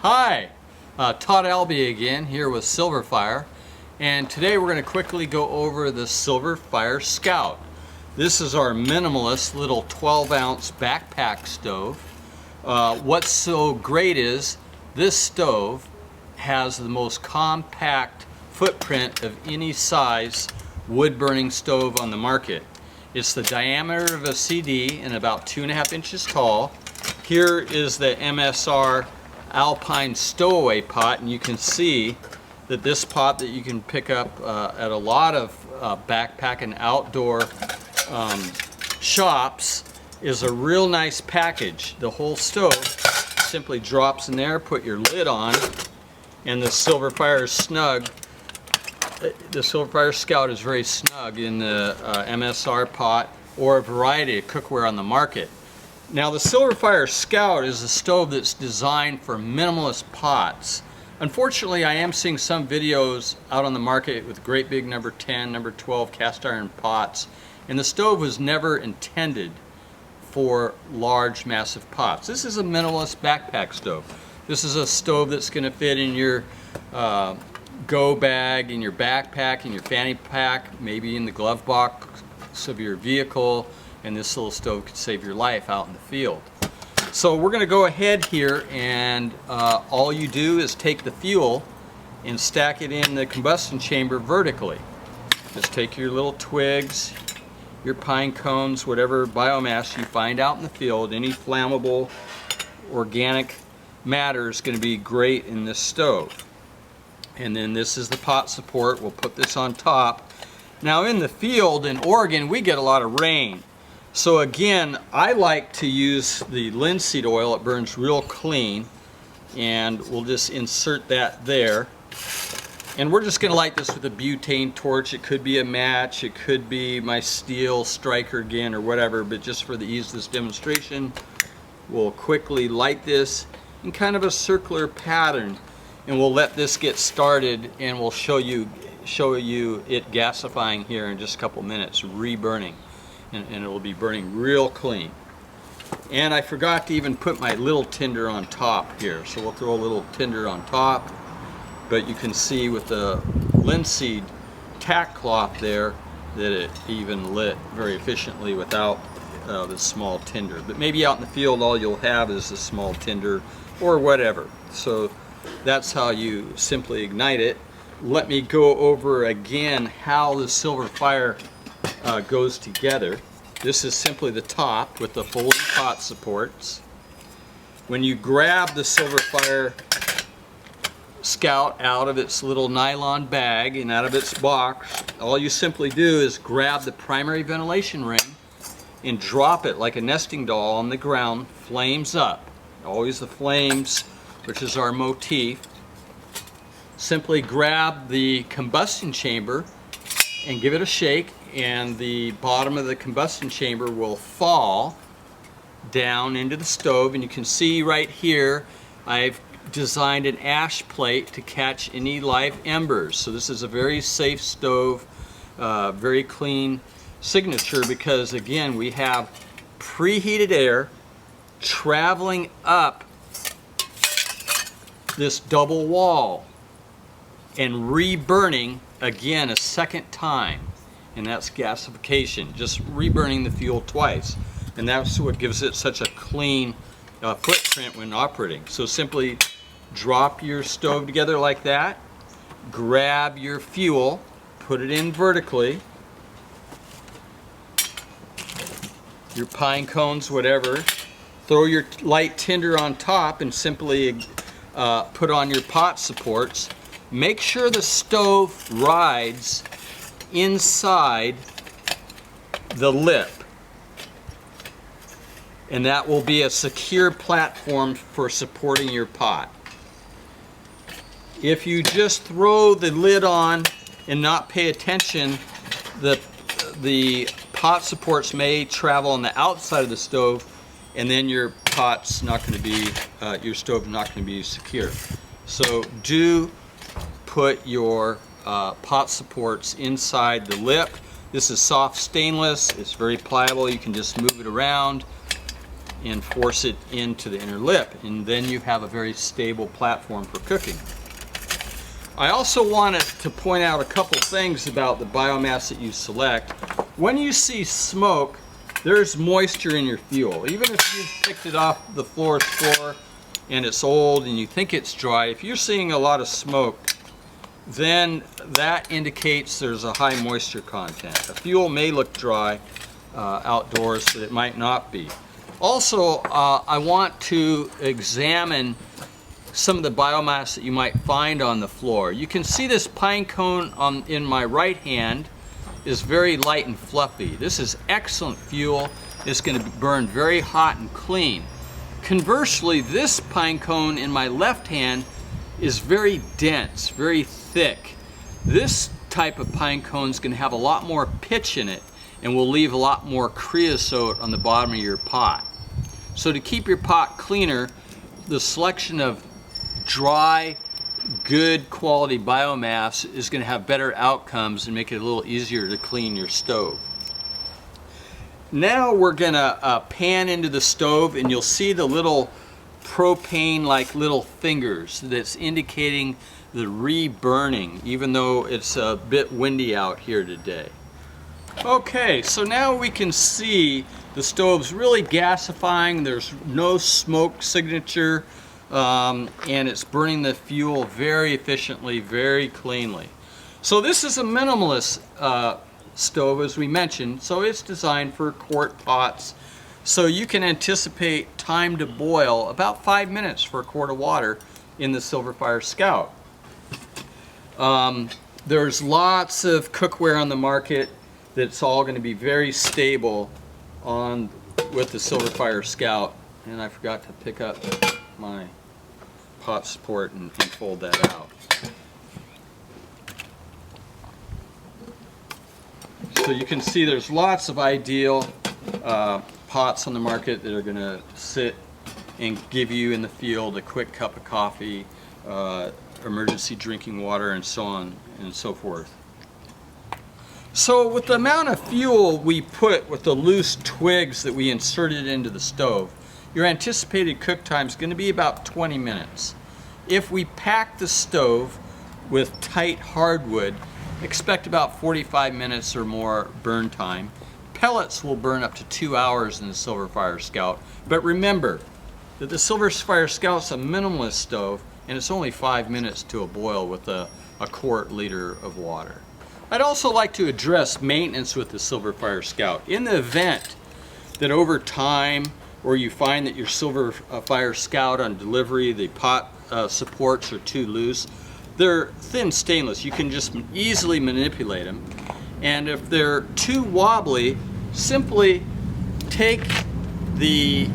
Hi, Todd Albee again here with SilverFire, and today we're going to quickly go over the SilverFire Scout. This is our minimalist little 12-ounce backpack stove. What's so great is this stove has the most compact footprint of any size wood-burning stove on the market. It's the diameter of a CD and about 2.5 inches tall. Here is the MSR Alpine stowaway pot, and you can see that this pot that you can pick up at a lot of backpack and outdoor shops is a real nice package. The whole stove simply drops in there, put your lid on, and the SilverFire is snug. The SilverFire Scout is very snug in the MSR pot or a variety of cookware on the market. Now the SilverFire Scout is a stove that's designed for minimalist pots. Unfortunately, I am seeing some videos out on the market with great big number 10, number 12 cast iron pots, and the stove was never intended for large, massive pots. This is a minimalist backpack stove. This is a stove that's going to fit in your go bag, in your backpack, in your fanny pack, maybe in the glove box of your vehicle, and this little stove could save your life out in the field. So we're going to go ahead here, and all you do is take the fuel and stack it in the combustion chamber vertically. Just take your little twigs, your pine cones, whatever biomass you find out in the field. Any flammable organic matter is going to be great in this stove. And then this is the pot support. We'll put this on top. Now in the field in Oregon, we get a lot of rain. So again, I like to use the linseed oil. It burns real clean, and we'll just insert that there. And we're just going to light this with a butane torch. It could be a match, it could be my steel striker again or whatever, but just for the ease of this demonstration, we'll quickly light this in kind of a circular pattern, and we'll let this get started, and we'll show you it gasifying here in just a couple minutes, reburning. And it will be burning real clean. And I forgot to even put my little tinder on top here, so we'll throw a little tinder on top, but you can see with the linseed tack cloth there that it even lit very efficiently without the small tinder. But maybe out in the field all you'll have is a small tinder or whatever. So that's how you simply ignite it. Let me go over again how the SilverFire goes together. This is simply the top with the folding pot supports. When you grab the SilverFire Scout out of its little nylon bag and out of its box, all you simply do is grab the primary ventilation ring and drop it like a nesting doll on the ground, flames up. Always the flames, which is our motif. Simply grab the combustion chamber and give it a shake, and the bottom of the combustion chamber will fall down into the stove. And you can see right here I've designed an ash plate to catch any live embers. So this is a very safe stove, very clean signature, because again we have preheated air traveling up this double wall and reburning again a second time, and that's gasification, just reburning the fuel twice, and that's what gives it such a clean footprint when operating. So simply drop your stove together like that, grab your fuel, put it in vertically, your pine cones, whatever, throw your light tinder on top, and simply put on your pot supports. Make sure the stove rides inside the lip, and that will be a secure platform for supporting your pot. If you just throw the lid on and not pay attention, the pot supports may travel on the outside of the stove, and then your pot's not going to be, your stove's not going to be secure. So do put your pot supports inside the lip. This is soft stainless, it's very pliable, you can just move it around. and force it into the inner lip, and then you have a very stable platform for cooking. I also wanted to point out a couple things about the biomass that you select. When you see smoke, there's moisture in your fuel. Even if you've picked it off the florist floor and it's old and you think it's dry, if you're seeing a lot of smoke, then that indicates there's a high moisture content. The fuel may look dry outdoors, but it might not be. Also, I want to examine some of the biomass that you might find on the floor. You can see this pine cone in my right hand is very light and fluffy. This is excellent fuel. It's going to burn very hot and clean. Conversely, this pine cone in my left hand is very dense, very thick. This type of pine cone is going to have a lot more pitch in it and will leave a lot more creosote on the bottom of your pot. So to keep your pot cleaner, the selection of dry, good quality biomass is going to have better outcomes and make it a little easier to clean your stove. Now we're going to pan into the stove, and you'll see the little propane like little fingers that's indicating the re-burning, even though it's a bit windy out here today. Okay, so now we can see the stove's really gasifying. There's no smoke signature, and it's burning the fuel very efficiently, very cleanly. So this is a minimalist stove, as we mentioned, so it's designed for quart pots. So you can anticipate time to boil about 5 minutes for a quart of water in the SilverFire Scout. There's lots of cookware on the market that's all going to be very stable with the SilverFire Scout. And I forgot to pick up my pot support and fold that out. So you can see there's lots of ideal pots on the market that are going to sit and give you in the field a quick cup of coffee, emergency drinking water, and so on and so forth. So with the amount of fuel we put with the loose twigs that we inserted into the stove, your anticipated cook time is going to be about 20 minutes. If we pack the stove with tight hardwood, expect about 45 minutes or more burn time. Pellets will burn up to 2 hours in the SilverFire Scout, but remember that the SilverFire Scout's a minimalist stove, and it's only 5 minutes to a boil with a quart liter of water. I'd also like to address maintenance with the SilverFire Scout. In the event that over time, or you find that your SilverFire Scout on delivery, the pot supports are too loose, they're thin stainless. You can just easily manipulate them. And if they're too wobbly, simply take the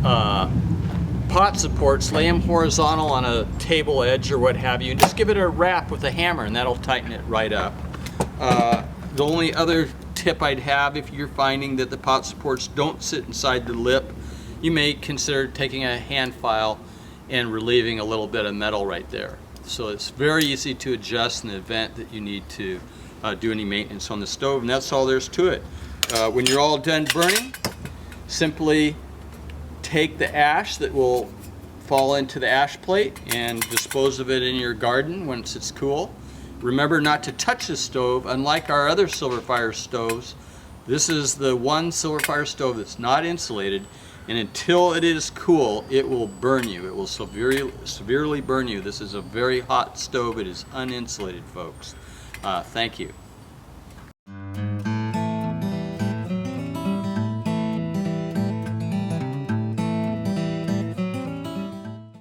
pot supports, lay them horizontal on a table edge or what have you, and just give it a rap with a hammer, and that'll tighten it right up. The only other tip I'd have, if you're finding that the pot supports don't sit inside the lip, you may consider taking a hand file and relieving a little bit of metal right there. So it's very easy to adjust in the event that you need to do any maintenance on the stove, and that's all there's to it. When you're all done burning, simply take the ash that will fall into the ash plate and dispose of it in your garden once it's cool. Remember not to touch the stove. Unlike our other SilverFire stoves, this is the one SilverFire stove that's not insulated, and until it is cool, it will burn you. It will severely burn you. This is a very hot stove. It is uninsulated, folks. Thank you.